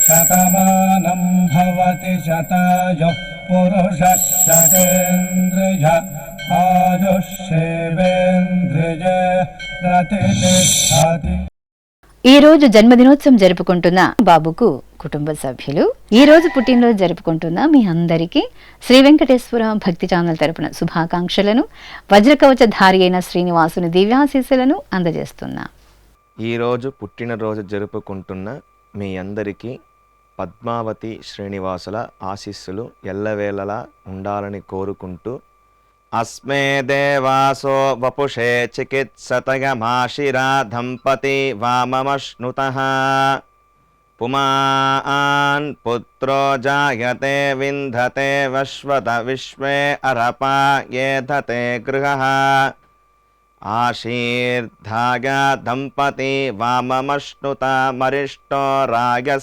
శతమానం భవతి శతాయుః పురుషः శతేంద్రియ ఆయుష్యేవేంద్రియ ప్రతిష్టతి. ఈ రోజు జన్మదినోత్సవం జరుపుకుంటున్న బాబుకు కుటుంబ సభ్యులు, ఈ రోజు పుట్టినరోజు జరుపుకుంటున్న మీ అందరికీ శ్రీ వెంకటేశ్వర భక్తి ఛానల్ తరపున శుభాకాంక్షలను, వజ్రకవచధారి అయిన శ్రీనివాసుని దివ్యాశీస్సులను అందజేస్తున్నా. ఈరోజు పుట్టినరోజు జరుపుకుంటున్న మీ అందరికీ పద్మావతి శ్రీనివాసుల ఆశీస్సులు ఎల్లవేళలా ఉండాలని కోరుకుంటూ, అస్మే దేవాసో వపుషే చికిత్సతయమాశిరా దంపతి వామమశ్నుతః పుమాన్ పుత్రో జాయతే వింధతే వశ్వత విశ్వే అరపా ఏధతే గృహః ఆశీర్ధాయ దంపతి వామమశ్నుత మరిష్టో రాగస్